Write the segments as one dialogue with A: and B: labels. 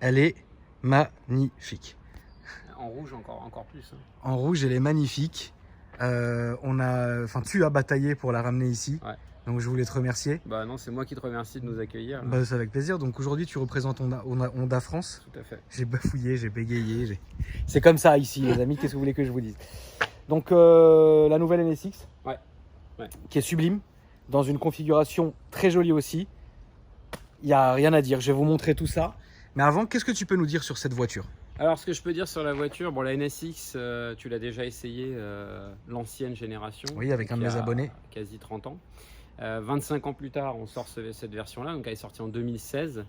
A: Elle est magnifique.
B: En rouge encore plus. Hein.
A: En rouge, elle est magnifique. Tu as bataillé pour la ramener ici.
B: Ouais.
A: Donc je voulais te remercier.
B: Bah non, c'est moi qui te remercie de nous accueillir.
A: Bah, c'est avec plaisir. Donc aujourd'hui, tu représentes Honda France.
B: Tout à fait.
A: J'ai bafouillé, j'ai bégayé. C'est comme ça ici, les amis. Qu'est-ce que vous voulez que je vous dise? Donc la nouvelle NSX,
B: Ouais.
A: qui est sublime, dans une configuration très jolie aussi. Il n'y a rien à dire. Je vais vous montrer tout ça. Mais avant, qu'est-ce que tu peux nous dire sur cette voiture?
B: Alors, ce que je peux dire sur la voiture, bon, la NSX, tu l'as déjà essayé, l'ancienne génération.
A: Oui, avec un de
B: il y
A: mes
B: a
A: abonnés.
B: Quasi 30 ans. 25 ans plus tard, on sort cette version-là, donc elle est sortie en 2016.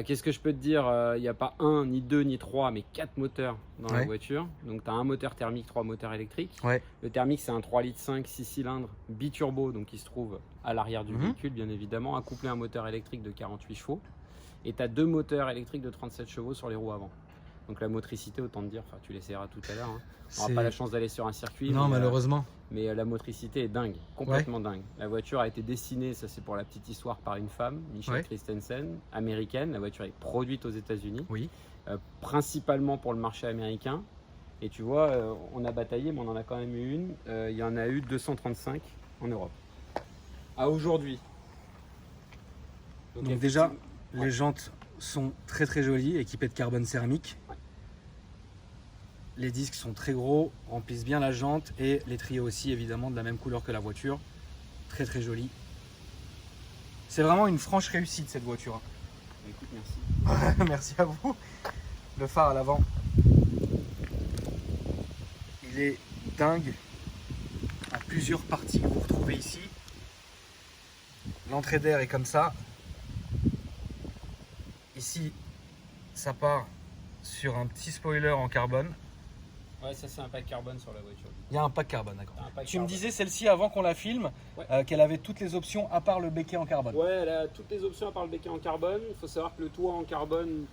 B: Qu'est-ce que je peux te dire? Il n'y a pas un, ni deux, ni trois, mais 4 moteurs dans la voiture. Donc, tu as un moteur thermique, 3 moteurs électriques.
A: Ouais.
B: Le thermique, c'est un 3,5 litres 6 cylindres biturbo, donc qui se trouve à l'arrière du véhicule, bien évidemment, accouplé à un moteur électrique de 48 chevaux. Et tu as 2 moteurs électriques de 37 chevaux sur les roues avant. Donc la motricité, autant te dire, tu l'essaieras tout à l'heure. Hein. On n'aura pas la chance d'aller sur un circuit.
A: Non, malheureusement.
B: Mais la motricité est dingue, complètement dingue. La voiture a été dessinée, ça c'est pour la petite histoire, par une femme, Michelle Christensen, américaine. La voiture est produite aux États-Unis, principalement pour le marché américain. Et tu vois, on a bataillé, mais on en a quand même eu une. Il y en a eu 235 en Europe. À aujourd'hui.
A: Donc déjà, les jantes sont très très jolies, équipées de carbone céramique. Les disques sont très gros, remplissent bien la jante et les trios aussi évidemment de la même couleur que la voiture. Très très joli. C'est vraiment une franche réussite cette voiture.
B: Écoute, merci.
A: Merci à vous. Le phare à l'avant, il est dingue en plusieurs parties que vous retrouvez ici. L'entrée d'air est comme ça. Ici, ça part sur un petit spoiler en carbone.
B: Ouais, ça c'est un pack carbone sur la voiture.
A: Il y a un pack carbone, d'accord. Tu me
B: carbone.
A: disais celle-ci avant qu'on la filme, qu'elle avait toutes les options à part le béquet en carbone.
B: Ouais, elle a toutes les options à part le béquet en carbone. Il faut savoir que le toit en carbone,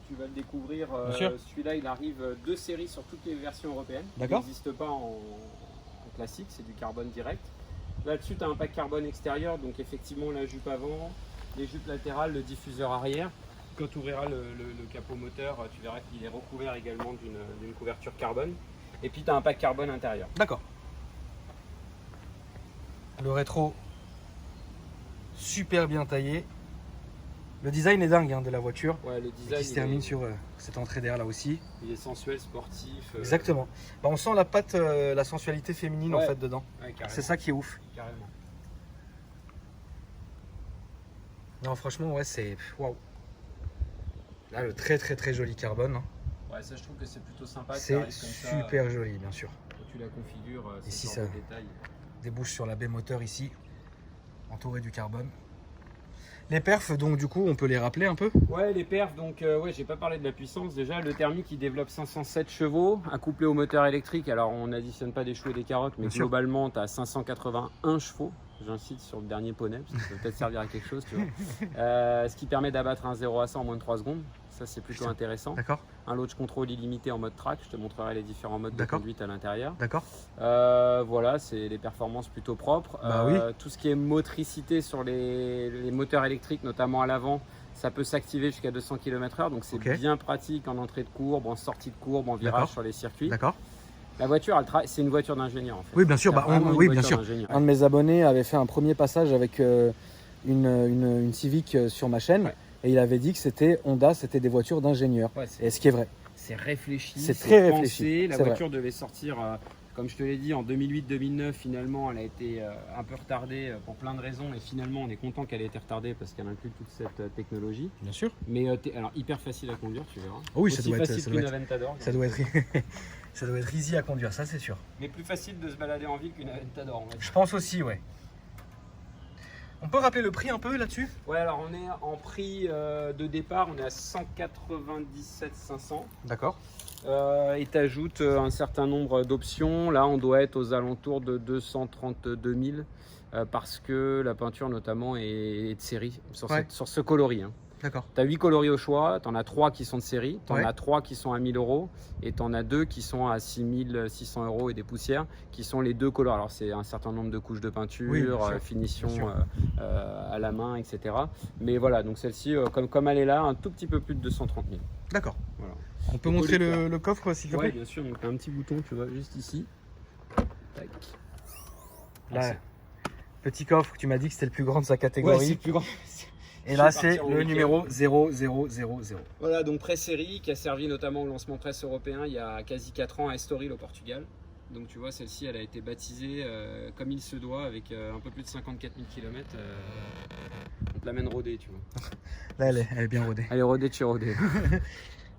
B: tu vas le découvrir, celui-là il arrive de série sur toutes les versions européennes.
A: D'accord.
B: Il n'existe pas en classique, c'est du carbone direct. Là-dessus, tu as un pack carbone extérieur, donc effectivement la jupe avant, les jupes latérales, le diffuseur arrière. Quand tu ouvriras le capot moteur, tu verras qu'il est recouvert également d'une couverture carbone. Et puis tu as un pack carbone intérieur.
A: D'accord. Le rétro, super bien taillé. Le design est dingue de la voiture.
B: Ouais, le design
A: qui se termine sur cette entrée d'air là aussi.
B: Il est sensuel, sportif.
A: Exactement. Bah, on sent la patte, la sensualité féminine en fait dedans.
B: Ouais,
A: c'est ça qui est ouf.
B: Carrément.
A: Non, franchement, ouais, c'est waouh. Là, le très très très joli carbone.
B: Ouais, ça je trouve que c'est plutôt sympa.
A: C'est super joli, bien sûr.
B: Quand tu la configures,
A: ici, ça débouche sur la baie moteur ici, entouré du carbone. Les perfs, donc du coup, on peut les rappeler un peu?
B: Ouais, les perfs, donc j'ai pas parlé de la puissance. Déjà, le thermique, il développe 507 chevaux, accouplé au moteur électrique. Alors, on n'additionne pas des choux et des carottes, mais globalement, tu as 581 chevaux. J'incite sur le dernier poney, parce que ça peut peut-être servir à quelque chose, tu vois. Ce qui permet d'abattre un 0 à 100 en moins de 3 secondes. Ça, c'est plutôt intéressant.
A: D'accord.
B: Un launch control illimité en mode track. Je te montrerai les différents modes de conduite à l'intérieur.
A: D'accord.
B: Voilà, c'est des performances plutôt propres. Tout ce qui est motricité sur les moteurs électriques, notamment à l'avant, ça peut s'activer jusqu'à 200 km/h. Donc, c'est bien pratique en entrée de courbe, en sortie de courbe, en virage sur les circuits.
A: D'accord.
B: La voiture, c'est une voiture d'ingénieur en fait.
A: Oui, bien sûr. Oui, bien sûr. Un de mes abonnés avait fait un premier passage avec une Civic sur ma chaîne et il avait dit que c'était Honda, c'était des voitures d'ingénieurs. Et ce qui est vrai.
B: C'est réfléchi.
A: C'est très
B: pensé.
A: réfléchi.
B: La voiture devait sortir, comme je te l'ai dit, en 2008-2009. Finalement, elle a été un peu retardée pour plein de raisons. Et finalement, on est content qu'elle ait été retardée parce qu'elle inclut toute cette technologie.
A: Bien sûr.
B: Mais alors hyper facile à conduire, tu verras.
A: Oui,
B: ça doit être.
A: Ça doit être. Ça doit être easy à conduire, ça c'est sûr.
B: Mais plus facile de se balader en ville qu'une Aventador.
A: Je pense aussi, ouais. On peut rappeler le prix un peu là-dessus?
B: Ouais, alors on est en prix de départ, on est à 197 500.
A: D'accord.
B: Et tu ajoutes un certain nombre d'options. Là, on doit être aux alentours de 232 000 parce que la peinture notamment est de série sur ce coloris. Hein.
A: D'accord.
B: Tu as 8 coloris au choix, tu en as 3 qui sont de série, tu en
A: Ouais.
B: as 3 qui sont à 1000 euros et tu en as 2 qui sont à 6600 euros et des poussières, qui sont les 2 coloris. Alors c'est un certain nombre de couches de peinture,
A: Oui, bien sûr.
B: finition
A: Bien sûr.
B: à la main, etc. Mais voilà, donc celle-ci, comme elle est là, un tout petit peu plus de 230 000.
A: D'accord.
B: Voilà.
A: On peut montrer le coffre s'il te plaît?
B: Oui, bien sûr, donc tu as un petit bouton, tu vois, juste ici. Tac.
A: Là, petit coffre, tu m'as dit que c'était le plus grand de sa catégorie.
B: Ouais, c'est le plus grand.
A: Et là, c'est le numéro 0000.
B: Voilà, donc presse série qui a servi notamment au lancement presse européen il y a quasi 4 ans à Estoril au Portugal. Donc tu vois, celle-ci, elle a été baptisée comme il se doit avec un peu plus de 54 000 km. On te l'amène rodée, tu vois.
A: Là, elle est bien rodée.
B: Elle est rodée de chez rodée.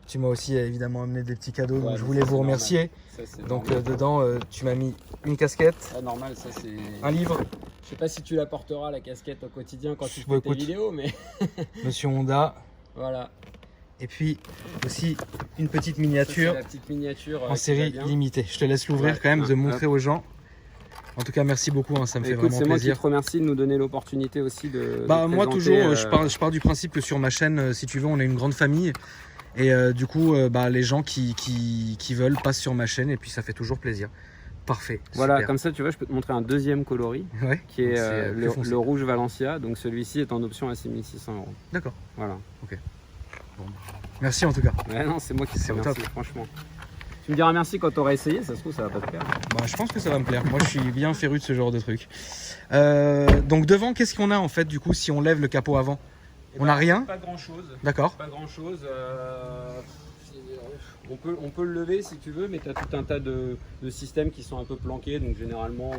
A: Tu m'as aussi évidemment amené des petits cadeaux, donc
B: Ouais,
A: je voulais vous remercier.
B: Ça,
A: donc dedans, tu m'as mis une casquette,
B: normal, ça c'est
A: un livre.
B: Je sais pas si tu la porteras la casquette au quotidien quand tu
A: Bah,
B: fais tes vidéos, mais
A: Monsieur Honda.
B: voilà.
A: Et puis aussi une petite miniature,
B: la petite miniature
A: en série limitée. Je te laisse l'ouvrir quand même, de montrer aux gens. En tout cas, merci beaucoup, hein, ça me fait vraiment plaisir.
B: C'est moi qui te remercie de nous donner l'opportunité aussi de
A: moi
B: présenter,
A: toujours, je pars du principe que sur ma chaîne, si tu veux, on est une grande famille. Et du coup, les gens qui veulent passent sur ma chaîne et puis ça fait toujours plaisir. Parfait.
B: Voilà,
A: super.
B: Comme ça, tu vois, je peux te montrer un deuxième coloris qui est le rouge Valencia. Donc celui-ci est en option à 6600 euros.
A: D'accord.
B: Voilà.
A: Ok. Bon. Merci en tout cas.
B: Ouais, non, c'est moi qui te remercie, franchement. Tu me diras merci quand tu auras essayé, ça se trouve, ça va pas te plaire.
A: Je pense que ça va me plaire. Moi, je suis bien féru de ce genre de truc. Donc devant, qu'est-ce qu'on a en fait du coup si on lève le capot avant? On n'a rien?
B: Pas grand-chose.
A: D'accord.
B: Pas grand-chose. On peut le lever si tu veux, mais tu as tout un tas de systèmes qui sont un peu planqués, donc généralement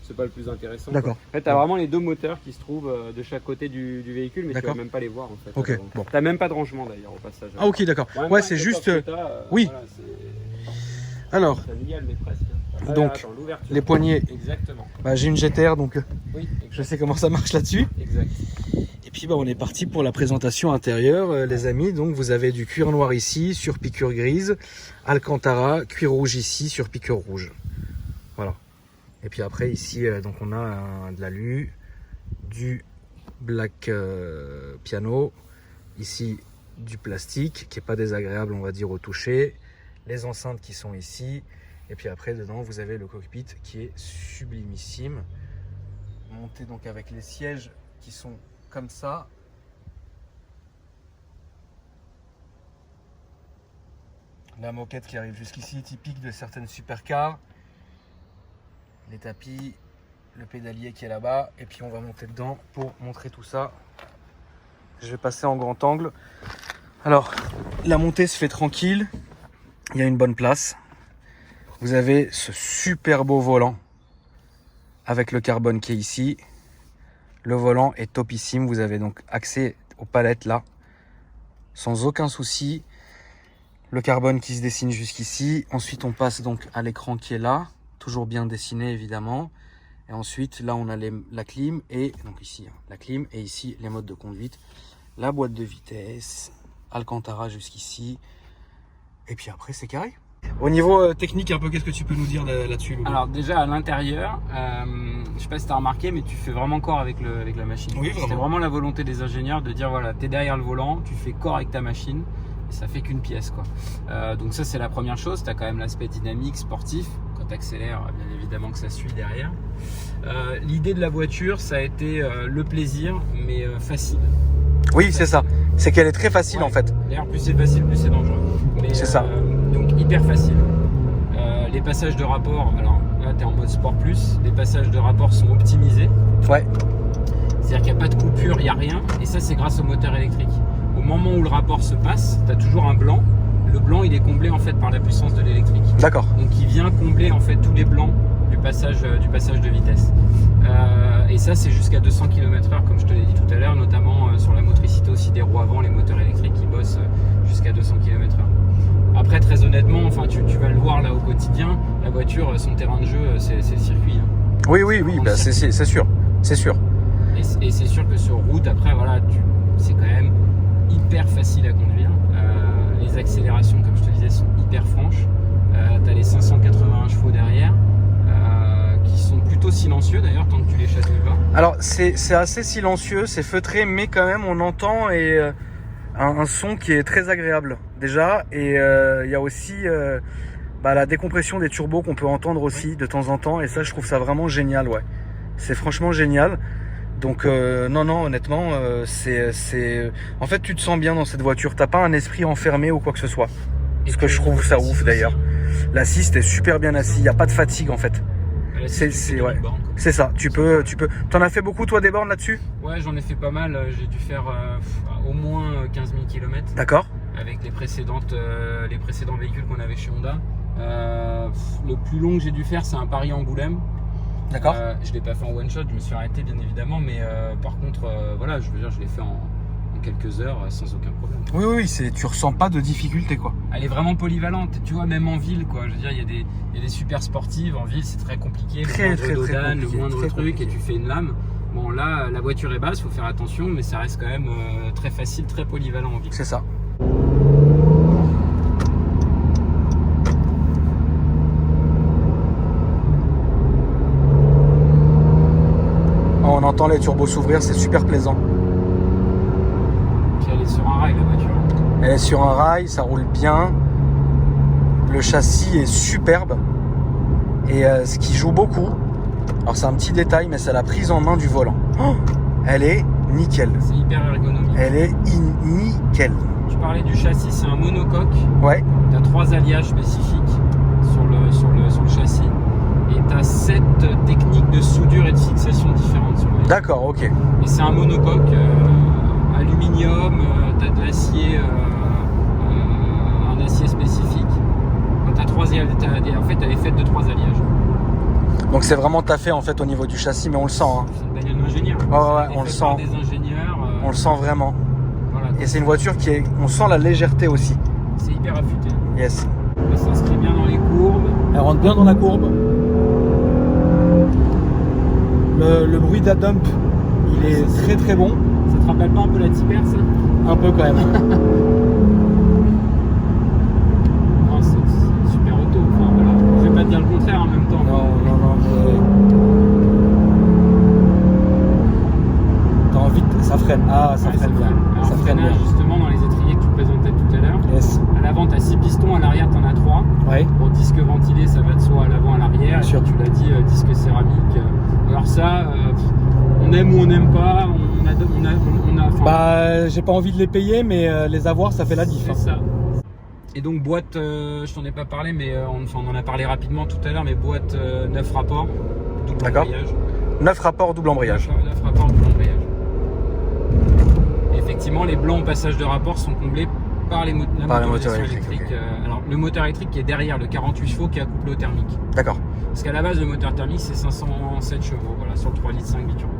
B: c'est pas le plus intéressant.
A: D'accord.
B: En fait, tu as vraiment les deux moteurs qui se trouvent de chaque côté du véhicule, mais tu vas même pas les voir en fait.
A: Ok. Bon.
B: Tu n'as même pas de rangement d'ailleurs au passage.
A: Ah ok, d'accord. Ouais, c'est juste. Oui.
B: Voilà,
A: alors.
B: Familial, mais presque.
A: Donc,
B: attends,
A: les poignées.
B: Exactement.
A: J'ai une GTR, donc
B: oui,
A: je sais comment ça marche là-dessus.
B: Exact.
A: Et puis on est parti pour la présentation intérieure, les amis. Donc vous avez du cuir noir ici sur piqûre grise, Alcantara, cuir rouge ici sur piqûre rouge. Voilà. Et puis après ici, donc on a de l'alu, du black piano, ici du plastique qui est pas désagréable, on va dire, au toucher, les enceintes qui sont ici. Et puis après dedans vous avez le cockpit qui est sublimissime, monté donc avec les sièges qui sont comme ça. La moquette qui arrive jusqu'ici, typique de certaines supercars. Les tapis, le pédalier qui est là-bas. Et puis on va monter dedans pour montrer tout ça. Je vais passer en grand angle. Alors, la montée se fait tranquille. Il y a une bonne place. Vous avez ce super beau volant avec le carbone qui est ici. Le volant est topissime. Vous avez donc accès aux palettes là, sans aucun souci. Le carbone qui se dessine jusqu'ici. Ensuite, on passe donc à l'écran qui est là, toujours bien dessiné évidemment. Et ensuite, là, on a la clim et donc ici la clim et ici les modes de conduite, la boîte de vitesse, Alcantara jusqu'ici. Et puis après, c'est carré. Au niveau technique, un peu, qu'est-ce que tu peux nous dire là-dessus?
B: Alors déjà à l'intérieur, je sais pas si tu as remarqué, mais tu fais vraiment corps avec la machine.
A: Oui,
B: c'était vraiment la volonté des ingénieurs de dire voilà, tu es derrière le volant, tu fais corps avec ta machine, et ça fait qu'une pièce quoi. Donc ça c'est la première chose, tu as quand même l'aspect dynamique, sportif, quand tu accélères, bien évidemment que ça suit derrière. L'idée de la voiture, ça a été le plaisir, mais facile.
A: Oui, c'est ça, c'est qu'elle est très facile en fait.
B: D'ailleurs plus c'est facile, plus c'est dangereux.
A: C'est ça.
B: Donc hyper facile. Les passages de rapport, alors là tu es en mode sport plus, les passages de rapport sont optimisés.
A: Ouais.
B: C'est-à-dire qu'il n'y a pas de coupure, il n'y a rien, et ça c'est grâce au moteur électrique. Au moment où le rapport se passe, tu as toujours un blanc. Le blanc il est comblé en fait par la puissance de l'électrique.
A: D'accord.
B: Donc il vient combler en fait tous les blancs du passage de vitesse. Et ça c'est jusqu'à 200 km/h comme je te l'ai dit tout à l'heure, notamment sur la motricité aussi des roues avant, les moteurs électriques qui bossent jusqu'à 200 km/h. Après très honnêtement, enfin tu vas le voir là au quotidien, la voiture, son terrain de jeu c'est le circuit. Hein.
A: Oui, bah, c'est sûr, c'est sûr.
B: Et c'est sûr que sur route, après voilà, c'est quand même hyper facile à conduire. Les accélérations, comme je te disais, sont hyper franches. Tu as les 581 chevaux derrière, qui sont plutôt silencieux d'ailleurs, tant que tu les chatouilles pas.
A: Alors c'est assez silencieux, c'est feutré, mais quand même on entend et un son qui est très agréable déjà, et il y a aussi la décompression des turbos qu'on peut entendre aussi de temps en temps, et ça je trouve ça vraiment génial, ouais. C'est franchement génial. Donc non, honnêtement, en fait tu te sens bien dans cette voiture, t'as pas un esprit enfermé ou quoi que ce soit. Ce que je trouve ça ouf d'ailleurs. L'assist est super bien assis, il n'y a pas de fatigue en fait. C'est ça, tu peux. T'en as fait beaucoup toi des bornes là-dessus?
B: Ouais, j'en ai fait pas mal, j'ai dû faire au moins 15 000 km.
A: D'accord.
B: Avec les précédents véhicules qu'on avait chez Honda. Le plus long que j'ai dû faire, c'est un Paris-Angoulême.
A: D'accord.
B: Je l'ai pas fait en one shot, je me suis arrêté bien évidemment, mais par contre, voilà, je veux dire, je l'ai fait en quelques heures sans aucun problème.
A: Oui, tu ressens pas de difficulté quoi.
B: Elle est vraiment polyvalente, tu vois, même en ville quoi. Je veux dire, il y a des super sportives en ville, c'est très compliqué. Le moindre truc, et tu fais une lame. Bon là, la voiture est basse, faut faire attention, mais ça reste quand même très facile, très polyvalent en ville.
A: C'est ça. On entend les turbos s'ouvrir, c'est super plaisant.
B: Puis elle est sur un rail la voiture.
A: Elle est sur un rail, ça roule bien. Le châssis est superbe. Et ce qui joue beaucoup, alors c'est un petit détail, mais c'est la prise en main du volant. Oh, elle est nickel.
B: C'est hyper ergonomique.
A: Elle est nickel.
B: Tu parlais du châssis, c'est un monocoque.
A: Ouais.
B: Tu as 3 alliages spécifiques sur le châssis. Et tu as 7 techniques de soudure et de fixation différentes sur le véhicule.
A: D'accord, ok.
B: Et c'est un monocoque aluminium, tu as de l'acier, un acier spécifique. Tu as 3 alliages, en fait elle est faite de 3 alliages.
A: Donc c'est vraiment taffé en fait au niveau du châssis, mais on le sent. Hein.
B: C'est une bagnole d'ingénieur.
A: Ouais, on le sent.
B: Des ingénieurs.
A: On le sent vraiment.
B: Voilà,
A: et c'est une voiture on sent la légèreté aussi.
B: C'est hyper affûté.
A: Yes.
B: Elle s'inscrit bien dans les courbes.
A: Elle rentre bien dans la courbe. Le bruit de la dump, il est très très bon.
B: Ça te rappelle pas un peu la Tiper ça?
A: Un peu quand même.
B: Non, c'est une super auto. Enfin, voilà. Je vais pas te dire le contraire en même temps.
A: Non, mais... T'as envie de... Ça freine. Ah, ça freine bien.
B: Alors,
A: ça freine bien.
B: Justement, dans les étriers que tu présentais tout à l'heure.
A: Yes.
B: À l'avant, tu as 6 pistons, à l'arrière, tu en as 3.
A: Ouais.
B: Pour disque ventilé, ça va de soi à l'avant, à l'arrière.
A: Sûr.
B: Et tu l'as dit, disque céramique. Alors ça, on aime ou on n'aime pas.
A: J'ai pas envie de les payer, mais les avoir, ça fait la diff.
B: C'est ça. Et donc boîte, je t'en ai pas parlé, mais on en a parlé rapidement tout à l'heure, mais boîte 9 rapports, double embrayage.
A: 9 rapports, double embrayage.
B: 9 rapports, double embrayage. Et effectivement, les blancs au passage de rapport sont comblés par les moteurs électriques. Okay. Alors le moteur électrique qui est derrière, le 48 chevaux qui est accouplé au thermique.
A: D'accord.
B: Parce qu'à la base, le moteur thermique c'est 507 chevaux, voilà, sur le 3,5 litres biturbo.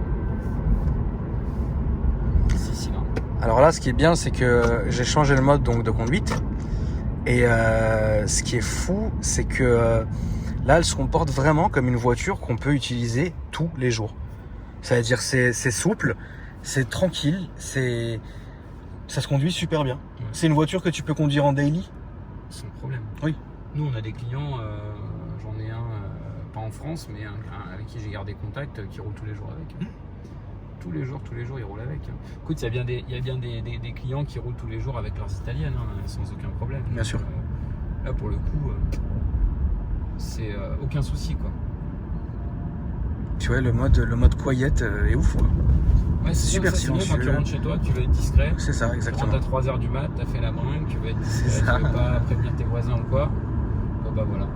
B: 6 cylindres.
A: Alors là, ce qui est bien, c'est que j'ai changé le mode donc de conduite. Et ce qui est fou, c'est que là, elle se comporte vraiment comme une voiture qu'on peut utiliser tous les jours. C'est-à-dire, c'est souple, c'est tranquille, ça se conduit super bien. Ouais. C'est une voiture que tu peux conduire en daily.
B: Sans problème.
A: Oui.
B: Nous, on a des clients, j'en ai un, pas en France, mais un avec qui j'ai gardé contact, qui roule tous les jours avec. Tous les jours, ils roulent avec. Écoute, il y a bien des clients qui roulent tous les jours avec leurs italiennes, sans aucun problème.
A: Bien sûr.
B: Là, pour le coup, c'est aucun souci, quoi.
A: Tu vois, le mode quiet est ouf, quoi.
B: Ouais, c'est super silencieux. Quand tu rentres chez toi, tu veux être discret.
A: C'est ça, exactement.
B: Tu rentres à 3h du mat, tu as fait la bringue, tu veux être discret, tu veux pas prévenir tes voisins ou quoi. Bon, bah voilà.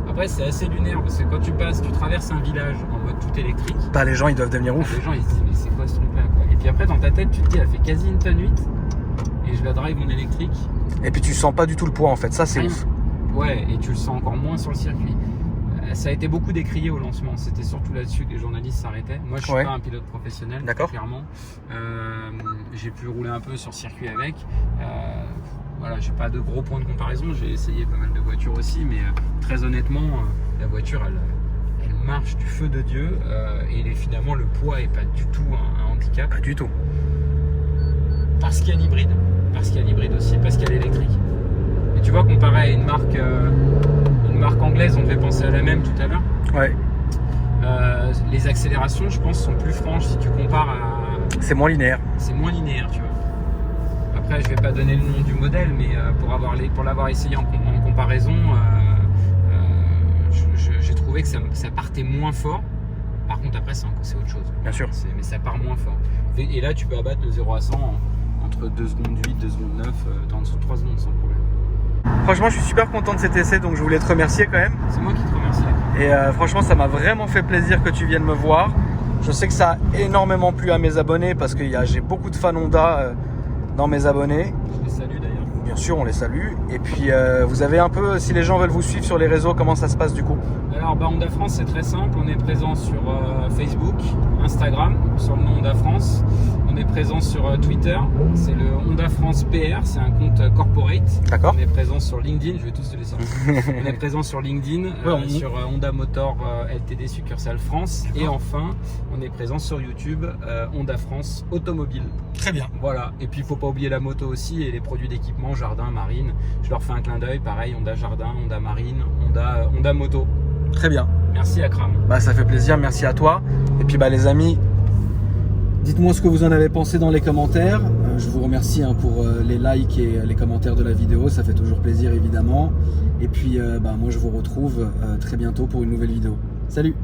B: Après, c'est assez lunaire parce que quand tu traverses un village en mode tout électrique.
A: Les gens ils doivent devenir ouf.
B: Les gens ils se disent, mais c'est quoi ce truc là quoi. Et puis après, dans ta tête, tu te dis, elle fait quasi une tonne 8 et je la drive en électrique.
A: Et puis tu sens pas du tout le poids en fait, ça c'est ouf.
B: Ouais, et tu le sens encore moins sur le circuit. Ça a été beaucoup décrié au lancement, c'était surtout là-dessus que les journalistes s'arrêtaient. Moi je suis pas un pilote professionnel, clairement. J'ai pu rouler un peu sur circuit avec. Voilà, j'ai pas de gros points de comparaison, j'ai essayé pas mal de voitures aussi, mais très honnêtement, la voiture elle marche du feu de Dieu et finalement le poids est pas du tout un handicap.
A: Pas du tout.
B: Parce qu'il y a l'hybride, aussi, parce qu'il y a l'électrique. Et tu vois, comparé à une marque anglaise, on devait penser à la même tout à l'heure.
A: Ouais.
B: Les accélérations, je pense, sont plus franches si tu compares à
A: C'est moins linéaire.
B: C'est moins linéaire, tu vois. Après, je vais pas donner le nom du modèle, mais pour l'avoir essayé en comparaison, j'ai trouvé que ça partait moins fort. Par contre, après, c'est autre chose.
A: Bien sûr.
B: Mais ça part moins fort. Et là, tu peux abattre de 0 à 100 entre 2 secondes 8, 2 secondes 9, en dessous de 3 secondes sans problème.
A: Franchement, je suis super content de cet essai, donc je voulais te remercier quand même.
B: C'est moi qui te remercie.
A: Et franchement, ça m'a vraiment fait plaisir que tu viennes me voir. Je sais que ça a énormément plu à mes abonnés parce que j'ai beaucoup de fans Honda dans mes abonnés.
B: Je les salue d'ailleurs.
A: Bien sûr, on les salue. Et puis, vous avez un peu, si les gens veulent vous suivre sur les réseaux, comment ça se passe du coup?
B: Alors, Honda France, c'est très simple. On est présent sur Facebook, Instagram, sur le nom Honda France. On est présent sur Twitter. C'est le Honda France PR, c'est un compte corporate.
A: D'accord.
B: On est présent sur LinkedIn. Je vais tous te les sortir. On est présent sur LinkedIn, sur Honda Motor LTD succursale France. Et enfin, on est présent sur YouTube, Honda France Automobile.
A: Très bien.
B: Voilà. Et puis, il ne faut pas oublier la moto aussi et les produits d'équipement, jardin, marine. Je leur fais un clin d'œil. Pareil, Honda Jardin, Honda Marine, Honda Moto.
A: Très bien.
B: Merci Akram.
A: Ça fait plaisir, merci à toi. Et puis les amis, dites-moi ce que vous en avez pensé dans les commentaires. Je vous remercie pour les likes et les commentaires de la vidéo, ça fait toujours plaisir évidemment. Et puis moi je vous retrouve très bientôt pour une nouvelle vidéo. Salut!